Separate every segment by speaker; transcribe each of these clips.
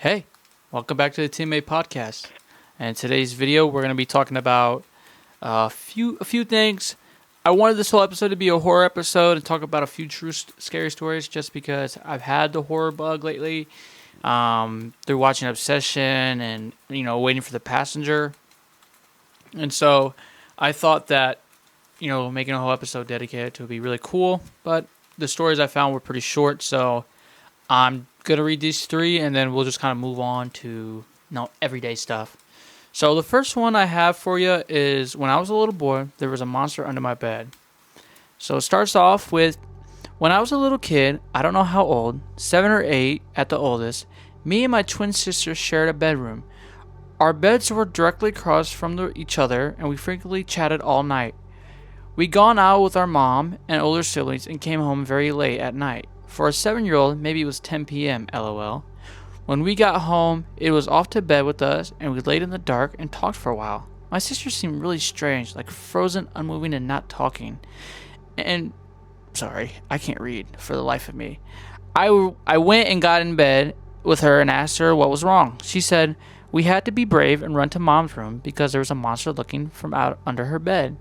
Speaker 1: Hey, welcome back to the Teammate Podcast. And in today's video, we're going to be talking about a few things. I wanted this whole episode to be a horror episode and talk about a few true scary stories, just because I've had the horror bug lately. Through watching Obsession and Waiting for the Passenger, and so I thought that making a whole episode dedicated to it would be really cool. But the stories I found were pretty short, so I'm going to read these three, and then we'll just kind of move on to everyday stuff. So the first one I have for you is, when I was a little boy, there was a monster under my bed. So it starts off with, when I was a little kid, I don't know how old, 7 or 8 at the oldest, me and my twin sister shared a bedroom. Our beds were directly across from each other, and we frequently chatted all night. We'd gone out with our mom and older siblings and came home very late at night. For a 7-year-old, maybe it was 10 p.m., lol. When we got home, it was off to bed with us, and we laid in the dark and talked for a while. My sister seemed really strange, like frozen, unmoving, and not talking. And, sorry, I can't read for the life of me. I went and got in bed with her and asked her what was wrong. She said we had to be brave and run to Mom's room because there was a monster looking from out under her bed.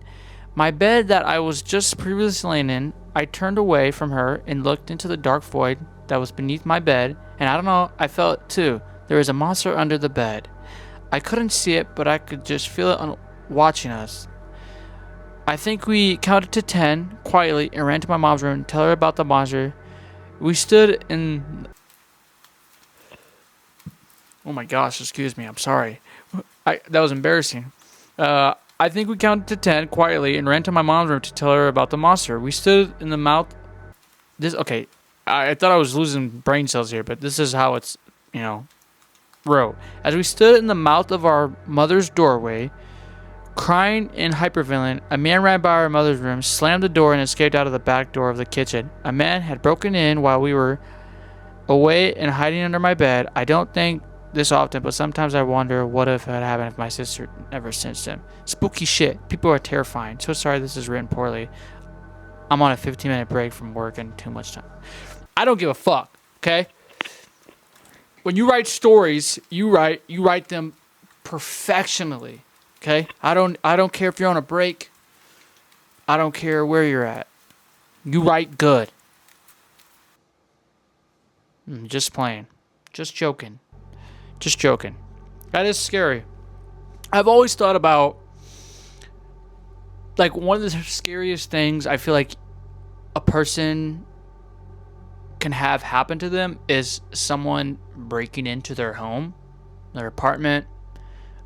Speaker 1: My bed that I was just previously laying in, I turned away from her and looked into the dark void that was beneath my bed, and I don't know, I felt it too. There was a monster under the bed. I couldn't see it, but I could just feel it watching us. I think we counted to 10 quietly and ran to my mom's room to tell her about the monster. We stood in... Oh my gosh, excuse me, I'm sorry. That was embarrassing. I think we counted to 10 quietly and ran to my mom's room to tell her about the monster. We stood in the mouth... Okay, I thought I was losing brain cells here, but this is how it's, wrote. As we stood in the mouth of our mother's doorway, crying and hypervigilant, a man ran by our mother's room, slammed the door, and escaped out of the back door of the kitchen. A man had broken in while we were away and hiding under my bed. I don't think this often, but sometimes I wonder what if it had happened if my sister never sensed him. Spooky shit. People are terrifying. So sorry this is written poorly. I'm on a 15-minute break from work and too much time. I don't give a fuck, okay? When you write stories, you write them perfectionally, okay? I don't care if you're on a break. I don't care where you're at. You write good. Just playing. Just joking. Just joking. That is scary. I've always thought about, like, one of the scariest things I feel like a person can have happen to them is someone breaking into their home, their apartment,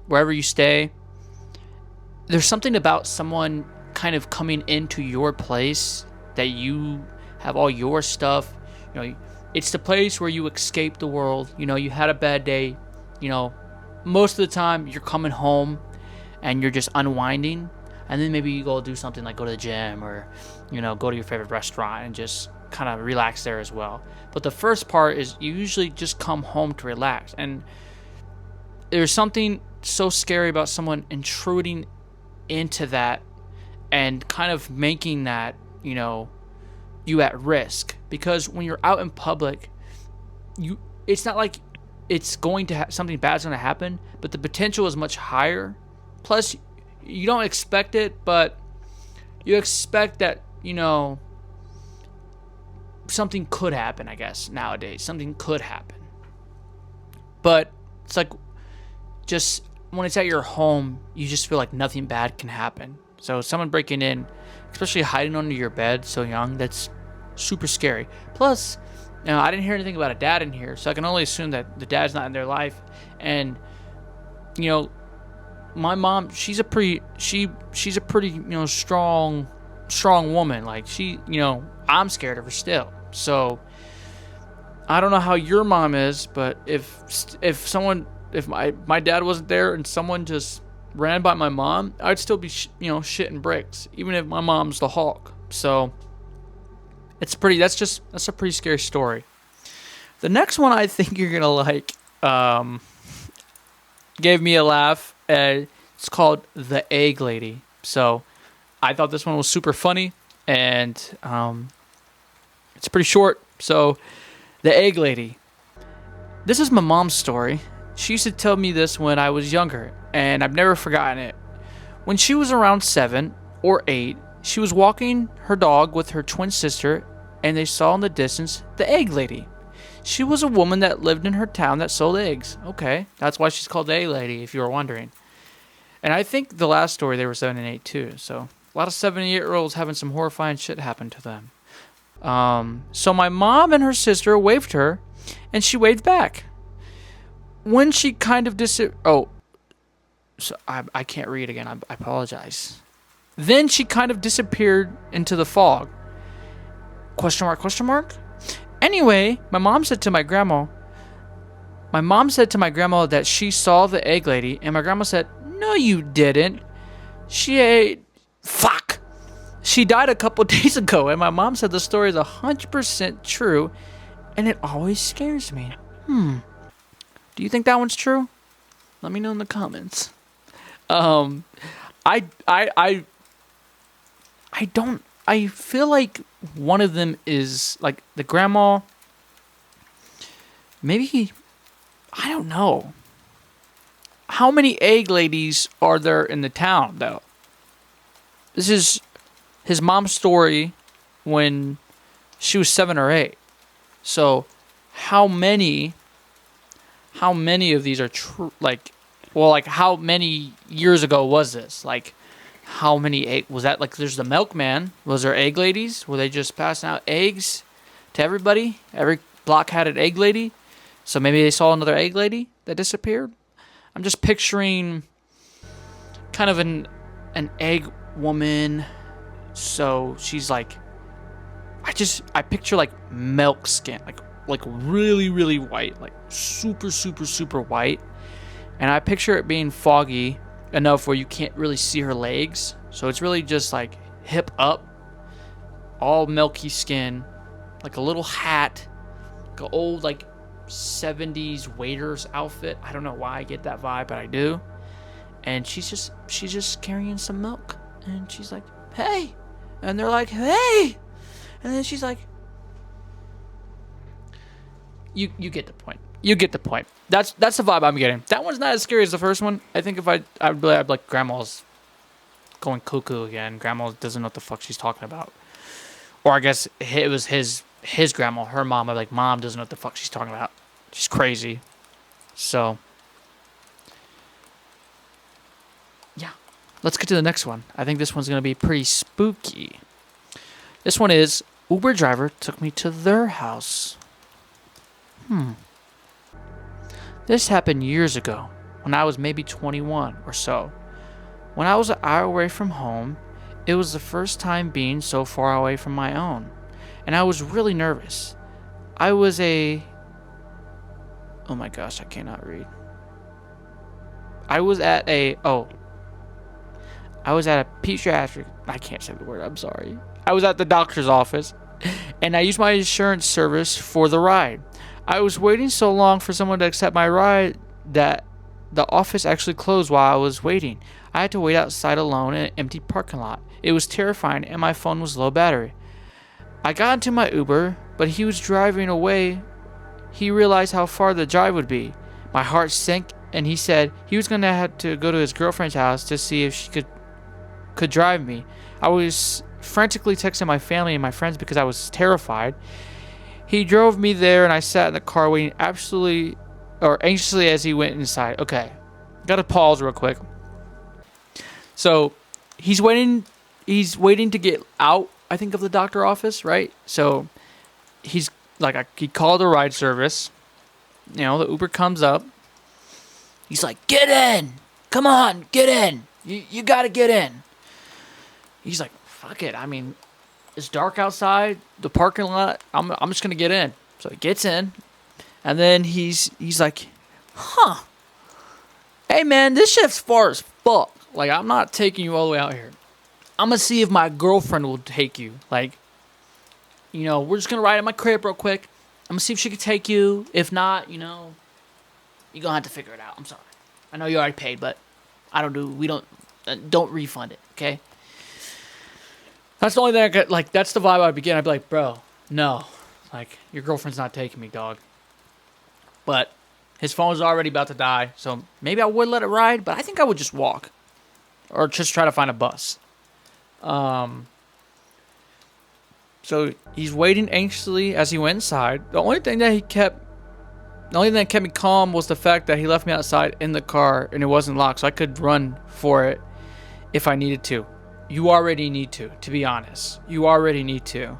Speaker 1: wherever you stay. There's something about someone kind of coming into your place that you have all your stuff. It's the place where you escape the world. You had a bad day. Most of the time you're coming home and you're just unwinding, and then maybe you go do something like go to the gym or go to your favorite restaurant and just kind of relax there as well. But the first part is you usually just come home to relax, and there's something so scary about someone intruding into that and kind of making that you at risk, because when you're out in public, it's not like it's going to something bad's going to happen, but the potential is much higher. Plus, you don't expect it, but you expect that something could happen. I guess nowadays something could happen, but it's like, just when it's at your home, you just feel like nothing bad can happen. So someone breaking in, especially hiding under your bed so young, that's super scary. Plus, I didn't hear anything about a dad in here, so I can only assume that the dad's not in their life. And my mom, she's a pretty strong woman. Like, I'm scared of her still. So I don't know how your mom is, but if my dad wasn't there and someone just ran by my mom, I'd still be shitting bricks, even if my mom's the Hulk. So that's a pretty scary story. The next one I think you're gonna like gave me a laugh. It's called The Egg Lady. So I thought this one was super funny, and it's pretty short. So, The Egg Lady. This is my mom's story. She used to tell me this when I was younger, and I've never forgotten it. When she was around 7 or 8, she was walking her dog with her twin sister, and they saw in the distance the egg lady. She was a woman that lived in her town that sold eggs. Okay, that's why she's called the egg lady, if you were wondering. And I think the last story they were 7 and 8 too, so a lot of 7 and 8-year-olds having some horrifying shit happen to them. So my mom and her sister waved her, and she waved back. When she kind of I can't read again. I apologize. Then she kind of disappeared into the fog. Question mark, question mark? Anyway, my mom said to my grandma that she saw the egg lady, and my grandma said, "No, you didn't. Fuck. She died a couple days ago," and my mom said the story is 100% true, and it always scares me. Do you think that one's true? Let me know in the comments. I feel like one of them is like the grandma. Maybe, I don't know. How many egg ladies are there in the town, though? This is his mom's story when she was 7 or 8. So, how many of these are true? How many years ago was this? Like, how many egg was that? Like, there's the milkman. Was there egg ladies? Were they just passing out eggs to everybody? Every block had an egg lady. So maybe they saw another egg lady that disappeared. I'm just picturing kind of an egg woman. So she's like, I picture like milk skin, like really, really white, like super, super, super white. And I picture it being foggy enough where you can't really see her legs. So it's really just like hip up, all milky skin, like a little hat, like an old like 70s waiter's outfit. I don't know why I get that vibe, but I do. And she's just carrying some milk, and she's like, "Hey," and they're like, "Hey," and then she's like, "You get the point. You get the point." That's the vibe I'm getting. That one's not as scary as the first one. I think if I'd be like, grandma's going cuckoo again. Grandma doesn't know what the fuck she's talking about. Or I guess it was his grandma, her mom. I'm like, Mom doesn't know what the fuck she's talking about. She's crazy. So, yeah. Let's get to the next one. I think this one's going to be pretty spooky. This one is, Uber driver took me to their house. This happened years ago, when I was maybe 21 or so. When I was an hour away from home, it was the first time being so far away from my own, and I was really nervous. I was oh my gosh, I cannot read. I was at a pediatric, I can't say the word, I'm sorry. I was at the doctor's office, and I used my insurance service for the ride. I was waiting so long for someone to accept my ride that the office actually closed while I was waiting. I had to wait outside alone in an empty parking lot. It was terrifying, and my phone was low battery. I got into my Uber, but he was driving away. He realized how far the drive would be. My heart sank, and he said he was going to have to go to his girlfriend's house to see if she could drive me. I was frantically texting my family and my friends because I was terrified. He drove me there, and I sat in the car waiting anxiously as he went inside. Okay, gotta pause real quick. So, he's waiting to get out, I think, of the doctor office, right? So, he's like, he called a ride service. You know, the Uber comes up. He's like, "Get in! Come on, get in! You gotta get in!" He's like, "Fuck it, I mean, it's dark outside, the parking lot. I'm just gonna get in." So he gets in, and then he's like, "Hey man, this shit's far as fuck. Like, I'm not taking you all the way out here. I'm gonna see if my girlfriend will take you. Like, you know, we're just gonna ride in my crib real quick. I'm gonna see if she can take you. If not, you know, you're gonna have to figure it out. I'm sorry. I know you already paid, but don't refund it, okay?" That's the only thing I could, like, that's the vibe I'd begin. I'd be like, "Bro, no. Like, your girlfriend's not taking me, dog." But His phone was already about to die, so maybe I would let it ride, but I think I would just walk or just try to find a bus. So he's waiting anxiously as he went inside. The only thing that kept me calm was the fact that he left me outside in the car and it wasn't locked, so I could run for it if I needed to. You already need to be honest. You already need to.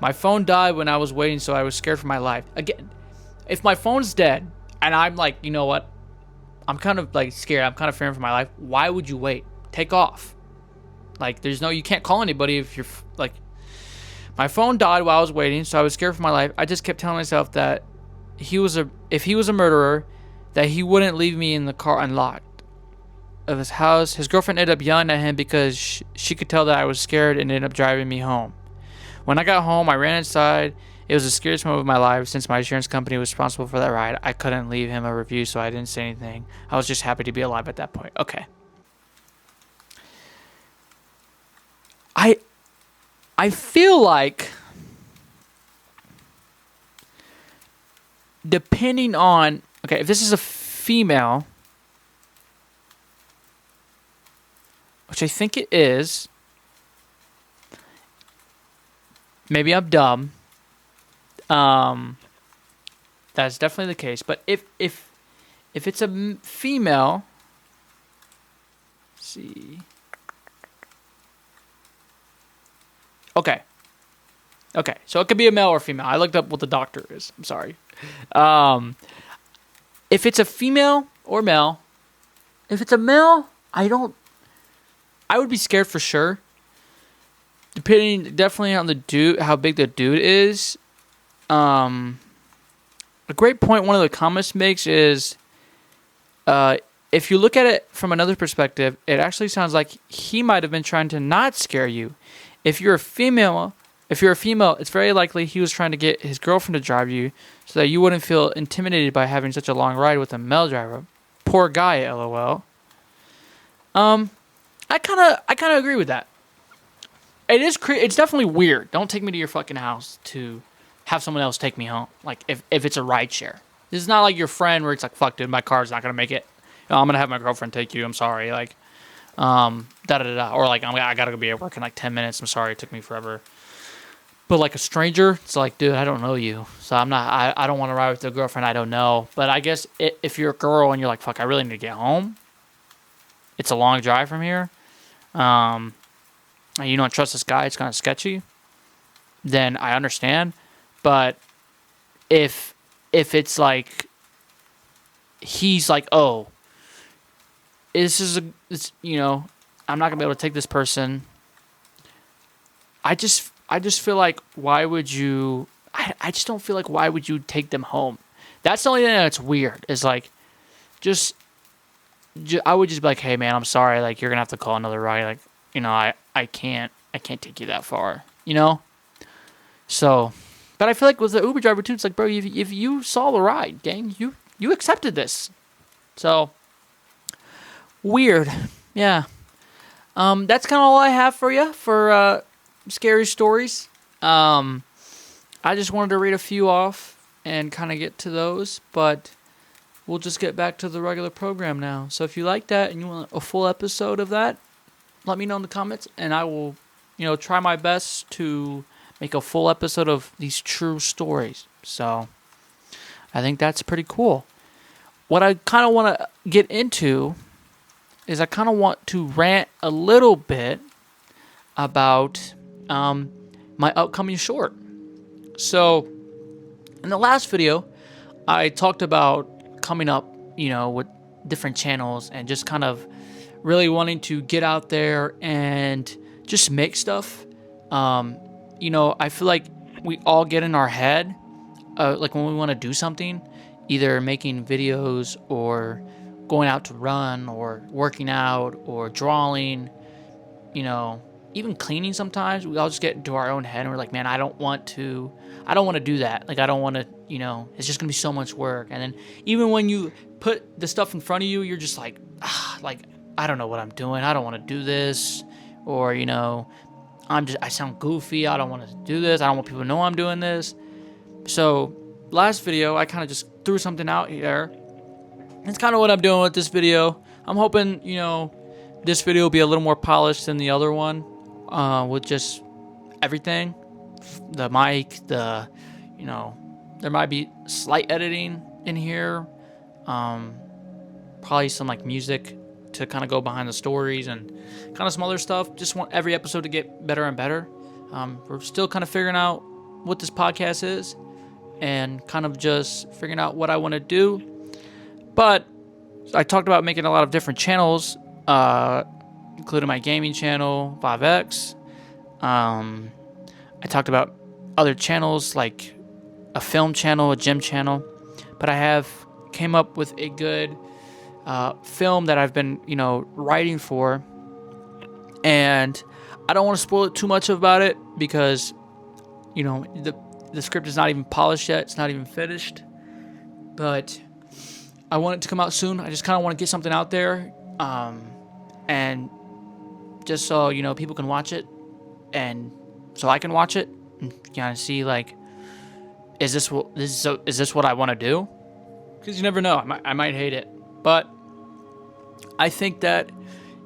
Speaker 1: My phone died when I was waiting, so I was scared for my life. Again, if my phone's dead and I'm like, you know what? I'm kind of like scared. I'm kind of fearing for my life. Why would you wait? Take off. Like, you can't call anybody if you're like. My phone died while I was waiting, so I was scared for my life. I just kept telling myself that if he was a murderer, that he wouldn't leave me in the car unlocked of his house. His girlfriend ended up yelling at him because she could tell that I was scared and ended up driving me home. When I got home, I ran inside. It was the scariest moment of my life since my insurance company was responsible for that ride. I couldn't leave him a review, so I didn't say anything. I was just happy to be alive at that point. Okay. I feel like, depending on, okay, if this is a female, which I think it is, maybe I'm dumb. That's definitely the case. But if it's a female, let's see. Okay, so it could be a male or female. I looked up what the doctor is. I'm sorry. If it's a female or male, if it's a male, I would be scared for sure. Depending definitely on the dude, how big the dude is. A great point one of the comments makes is, if you look at it from another perspective, it actually sounds like he might have been trying to not scare you. If you're a female, it's very likely he was trying to get his girlfriend to drive you so that you wouldn't feel intimidated by having such a long ride with a male driver. Poor guy, LOL. I kind of agree with that. It's definitely weird. Don't take me to your fucking house to have someone else take me home. Like if it's a ride share. This is not like your friend where it's like, fuck dude, my car's not gonna make it. I'm gonna have my girlfriend take you. I'm sorry. Like or like I gotta go be at work in like 10 minutes. I'm sorry, it took me forever. But like a stranger, it's like, dude, I don't know you, so I don't want to ride with a girlfriend I don't know. But I guess if you're a girl and you're like, fuck, I really need to get home. It's a long drive from here. And you don't trust this guy. It's kind of sketchy. Then I understand. But if it's like he's like, oh, I'm not gonna be able to take this person. I just feel like, why would you? I just don't feel like, why would you take them home? That's the only thing that's weird. Is like, I would just be like, hey man, I'm sorry. Like, you're gonna have to call another ride. Like, I can't take you that far. So, but I feel like with the Uber driver too, it's like, bro, if you saw the ride, gang, you accepted this. So. Weird. Yeah. That's kind of all I have for you for scary stories. I just wanted to read a few off and kind of get to those, but we'll just get back to the regular program now. So if you like that and you want a full episode of that, let me know in the comments, and I will, try my best to make a full episode of these true stories. So I think that's pretty cool. What I kind of want to get into is I kind of want to rant a little bit about my upcoming short. So in the last video, I talked about coming up, with different channels and just kind of really wanting to get out there and just make stuff. I feel like we all get in our head, like when we want to do something, either making videos or going out to run or working out or drawing, even cleaning sometimes. We all just get into our own head and we're like, man, I don't want to do that. Like, I don't want to, it's just going to be so much work. And then even when you put the stuff in front of you, you're just like, I don't know what I'm doing. I don't want to do this. Or, I sound goofy. I don't want to do this. I don't want people to know I'm doing this. So last video, I kind of just threw something out here That's kind of what I'm doing with this video. I'm hoping, this video will be a little more polished than the other one, with just everything. The mic, there might be slight editing in here. Probably some like music to kind of go behind the stories and kind of some other stuff. Just want every episode to get better and better. We're still kind of figuring out what this podcast is and kind of just figuring out what I want to do. But I talked about making a lot of different channels, including my gaming channel, 5X. I talked about other channels like a film channel, a gym channel. But I came up with a good film that I've been, writing for. And I don't want to spoil it too much about it because, the script is not even polished yet. It's not even finished. But I want it to come out soon. I just kind of want to get something out there, and just so people can watch it, and so I can watch it and kind of see like, is this what I want to do? Because you never know. I might hate it, but I think that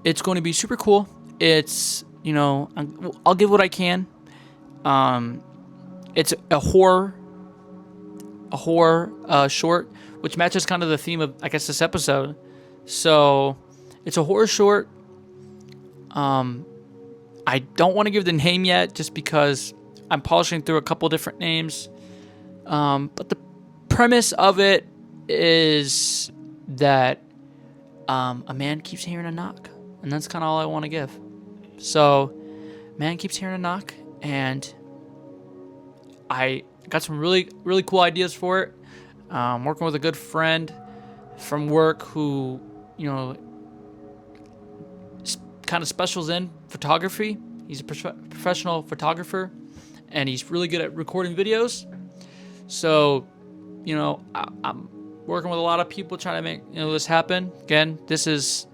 Speaker 1: it's going to be super cool. It's I'll give what I can. It's a horror short, which matches kind of the theme of, I guess, this episode. So it's a horror short. I don't want to give the name yet just because I'm polishing through a couple different names. But the premise of it is that a man keeps hearing a knock, and that's kind of all I want to give. So, man keeps hearing a knock, and I got some really, really cool ideas for it. Working with a good friend from work who, kind of specials in photography. He's a professional photographer, and he's really good at recording videos. So, I'm working with a lot of people trying to make this happen. Again, this is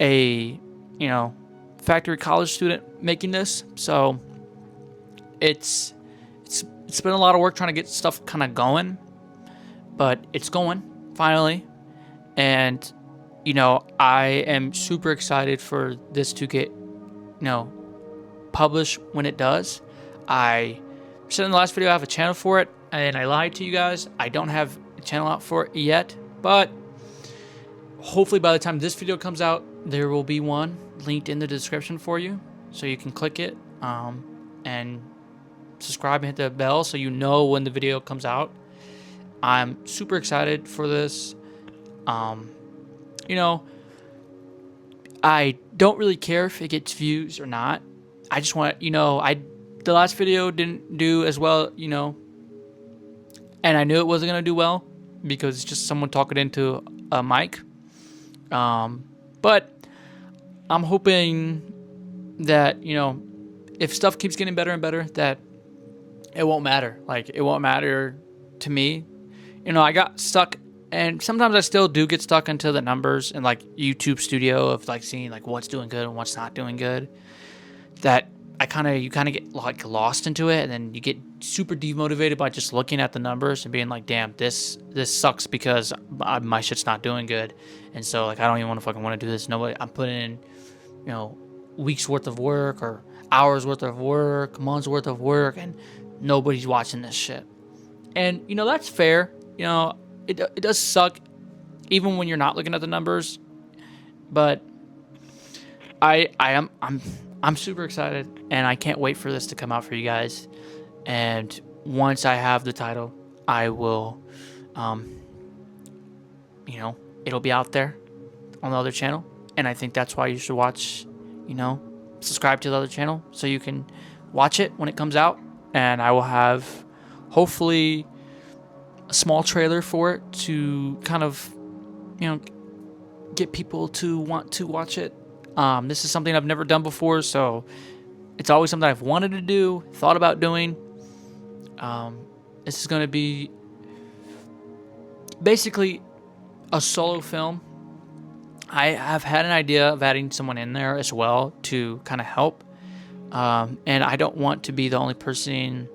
Speaker 1: a factory college student making this, so it's been a lot of work trying to get stuff kind of going, but it's going finally. And I am super excited for this to get published when it does. I said in the last video I have a channel for it, and I lied to you guys. I don't have a channel out for it yet, but hopefully by the time this video comes out, there will be one linked in the description for you, so you can click it and subscribe and hit the bell so you know when the video comes out. I'm super excited for this. I don't really care if it gets views or not. I just want the last video didn't do as well, and I knew it wasn't gonna do well because it's just someone talking into a mic. But I'm hoping that if stuff keeps getting better and better, that it won't matter. Like, it won't matter to me. I got stuck, and sometimes I still do get stuck into the numbers and like YouTube Studio of like seeing like what's doing good and what's not doing good. That you kind of get like lost into it, and then you get super demotivated by just looking at the numbers and being like, damn, this sucks because my shit's not doing good, and so like I don't even want to do this. I'm putting in weeks worth of work or hours worth of work, months worth of work, and nobody's watching this shit. And that's fair. It does suck even when you're not looking at the numbers, but I'm super excited, and I can't wait for this to come out for you guys. And once I have the title, I will it'll be out there on the other channel, and I think that's why you should watch, subscribe to the other channel so you can watch it when it comes out. And I will have hopefully a small trailer for it to kind of get people to want to watch it. This is something I've never done before, so it's always something I've wanted to do, thought about doing. This is going to be basically a solo film. I have had an idea of adding someone in there as well to kind of help. And I don't want to be the only person,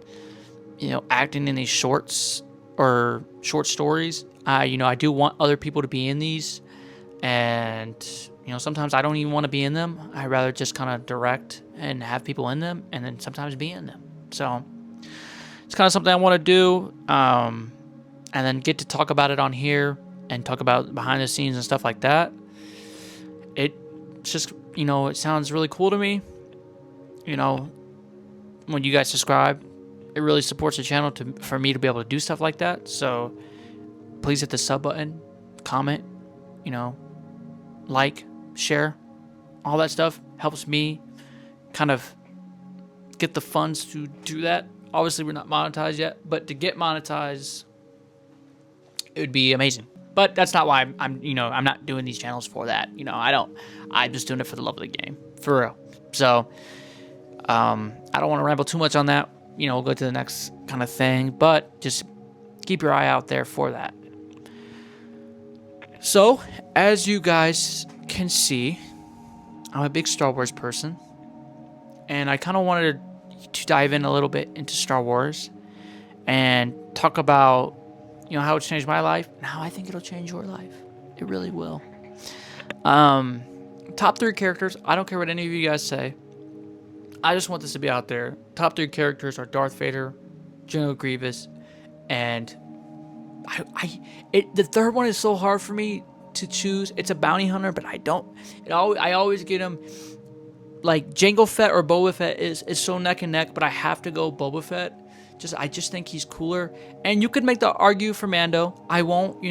Speaker 1: acting in these shorts or short stories. I do want other people to be in these, and sometimes I don't even want to be in them. I'd rather just kind of direct and have people in them, and then sometimes be in them. So it's kind of something I want to do, and then get to talk about it on here and talk about behind the scenes and stuff like that. It's just, it sounds really cool to me. When you guys subscribe, it really supports the channel for me to be able to do stuff like that. So please hit the sub button, comment, like, share, all that stuff helps me kind of get the funds to do that. Obviously, we're not monetized yet, but to get monetized, it would be amazing. But that's not why I'm not doing these channels for that. I'm just doing it for the love of the game, for real. So, I don't want to ramble too much on that. We'll go to the next kind of thing, but just keep your eye out there for that. So, as you guys can see, I'm a big Star Wars person, and I kind of wanted to dive in a little bit into Star Wars and talk about, how it changed my life and how I think it'll change your life. It really will. Top 3 characters. I don't care what any of you guys say. I just want this to be out there. Top 3 characters are Darth Vader, General Grievous, and the third one is so hard for me to choose. It's a bounty hunter, but I always get him. Like Jango Fett or Boba Fett is so neck and neck, but I have to go Boba Fett. I just think he's cooler. And you could make the argue for Mando. I won't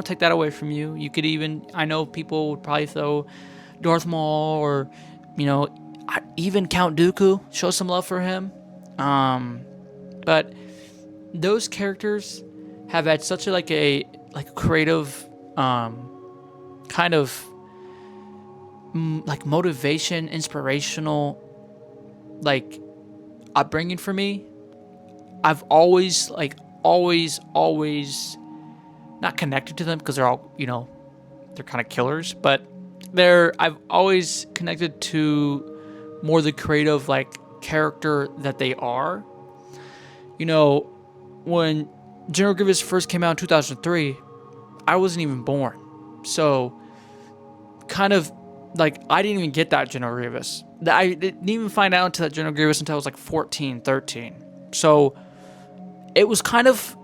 Speaker 1: take that away from you. You could I know people would probably throw Darth Maul or, even Count Dooku. Show some love for him. But those characters have had such a creative, kind of motivation, inspirational, upbringing for me. I've always not connected to them because they're all, they're kind of killers, but I've always connected to more the creative, character that they are. When General Grievous first came out in 2003, I wasn't even born. So, kind of, I didn't even get that General Grievous. I didn't even find out until that General Grievous until I was 14, 13. So, it was kind of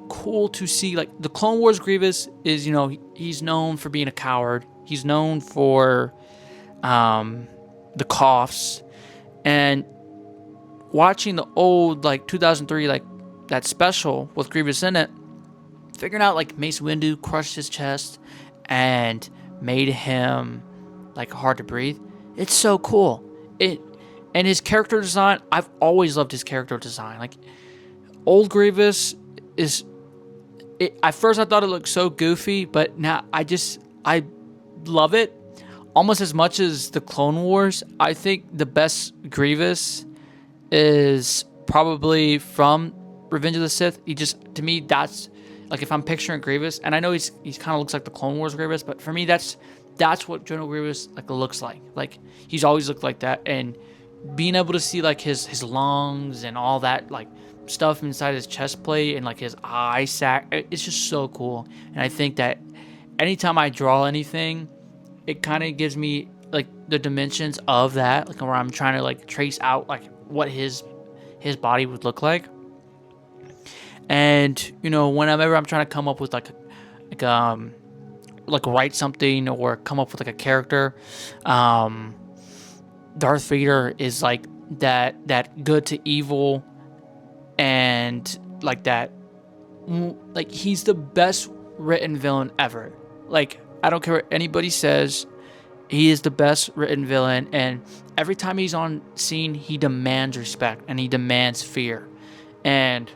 Speaker 1: cool to see the Clone Wars Grievous is he's known for being a coward. He's known for the coughs, and watching the old 2003 that special with Grievous in it, figuring out Mace Windu crushed his chest and made him hard to breathe. It's so cool. And his character design, I've always loved his character design. Old Grievous is... at first I thought it looked so goofy, but now I love it almost as much as the Clone Wars. I think the best Grievous is probably from Revenge of the Sith. To me, that's... if I'm picturing Grievous, and I know he's kind of looks like the Clone Wars Grievous, but for me, that's what General Grievous looks like. He's always looked like that, and being able to see his lungs and all that stuff inside his chest plate and his eye sac, it's just so cool. And I think that anytime I draw anything, it kind of gives me the dimensions of that, where I'm trying to trace out what his body would look like. And whenever I'm trying to come up with write something or come up with a character, Darth Vader is that good to evil, and that he's the best written villain ever. I don't care what anybody says, he is the best written villain, and every time he's on scene, he demands respect and he demands fear. And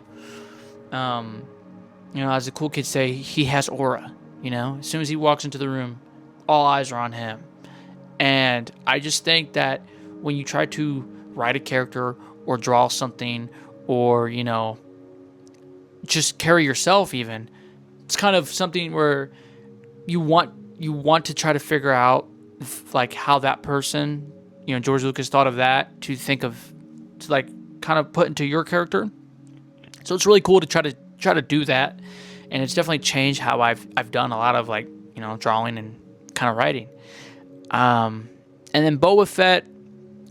Speaker 1: as the cool kids say, he has aura. As soon as he walks into the room, all eyes are on him. And I just think that when you try to write a character or draw something, or just carry yourself, even, it's kind of something where you want to try to figure out how that person, George Lucas thought of that to kind of put into your character. So it's really cool to try try to do that, and it's definitely changed how I've done a lot of like drawing and kind of writing. And then Boba Fett,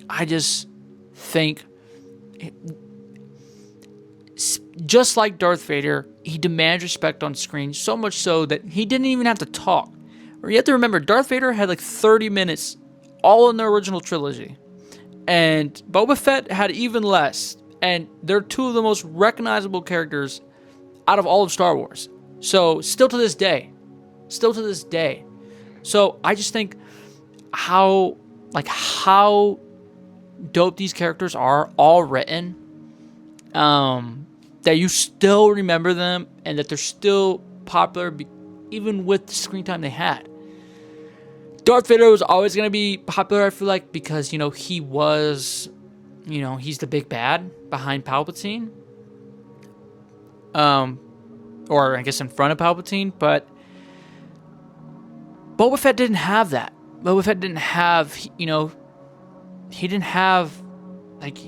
Speaker 1: I just think, just like Darth Vader, he demands respect on screen, so much so that he didn't even have to talk. Or you have to remember, Darth Vader had like 30 minutes, all in the original trilogy. And Boba Fett had even less. And they're two of the most recognizable characters out of all of Star Wars. So, still to this day. So, I just think how dope these characters are, all written. That you still remember them and that they're still popular even with the screen time they had. Darth Vader was always going to be popular, I feel like, because, he was, he's the big bad behind Palpatine. Or I guess in front of Palpatine, but Boba Fett didn't have that. Boba Fett didn't have, he didn't have, like,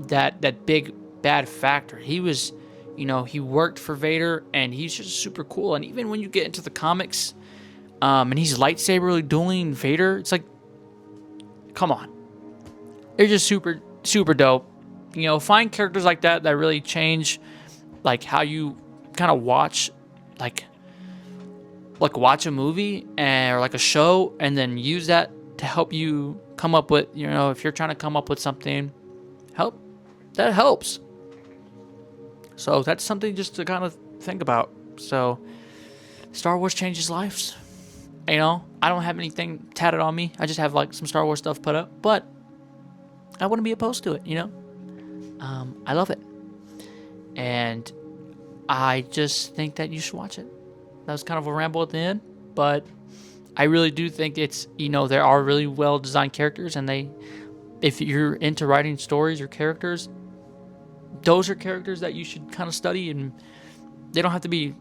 Speaker 1: that big bad factor. He was, he worked for Vader, and he's just super cool. And even when you get into the comics, and he's lightsaber dueling Vader, it's like, come on. They're just super, super dope. Find characters like that really change, like, how you kind of watch, like watch a movie or like a show, and then use that to help you come up with, if you're trying to come up with something, that helps. So that's something just to kind of think about. So Star Wars changes lives. I don't have anything tatted on me. I just have like some Star Wars stuff put up, but I wouldn't be opposed to it, I love it. And I just think that you should watch it. That was kind of a ramble at the end, but I really do think it's, there are really well designed characters, and if you're into writing stories or characters, those are characters that you should kind of study, and they don't have to be,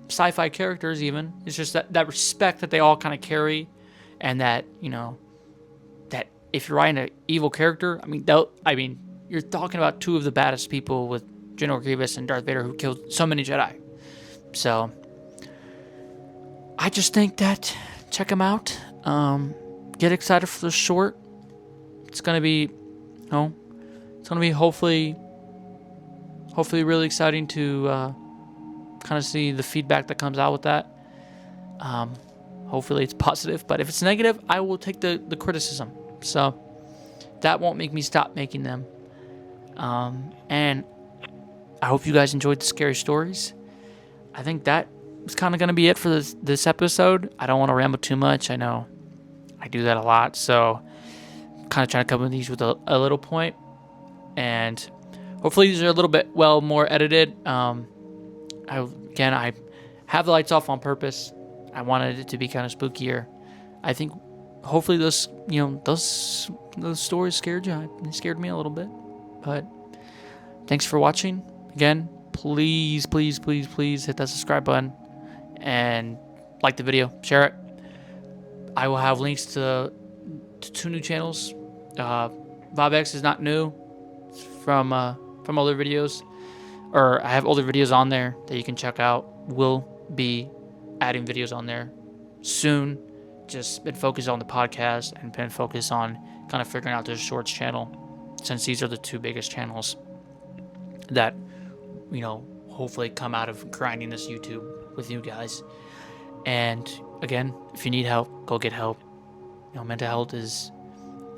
Speaker 1: sci-fi characters even. It's just that respect that they all kind of carry, and that, that if you're writing an evil character, you're talking about two of the baddest people with General Grievous and Darth Vader, who killed so many Jedi. So I just think that check them out. Get excited for the short. It's gonna be, hopefully really exciting to kind of see the feedback that comes out with that. Hopefully it's positive, but if it's negative, I will take the criticism. So that won't make me stop making them. And I hope you guys enjoyed the scary stories. I think that is kind of going to be it for this episode. I don't want to ramble too much. I know I do that a lot, so kind of trying to cover these with a little point. And hopefully these are a little bit more edited. I have the lights off on purpose. I wanted it to be kind of spookier. I think hopefully those stories scared you. They scared me a little bit. But thanks for watching. Again, please hit that subscribe button and like the video, share it. I will have links to 2 new channels. VobX is not new. It's from older videos, or I have older videos on there that you can check out. We'll be adding videos on there soon. Just been focused on the podcast and been focused on kind of figuring out this shorts channel, since these are the 2 biggest channels that hopefully come out of grinding this YouTube with you guys. And again, if you need help, go get help. Mental health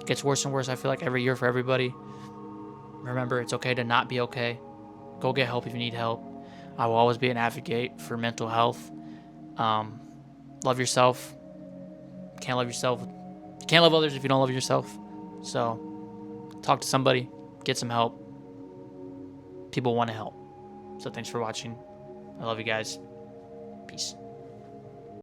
Speaker 1: gets worse and worse, I feel like, every year for everybody. Remember, it's okay to not be okay. Go get help if you need help. I will always be an advocate for mental health. Love yourself. Can't love yourself. You can't love others if you don't love yourself. So talk to somebody. Get some help. People want to help. So thanks for watching. I love you guys. Peace.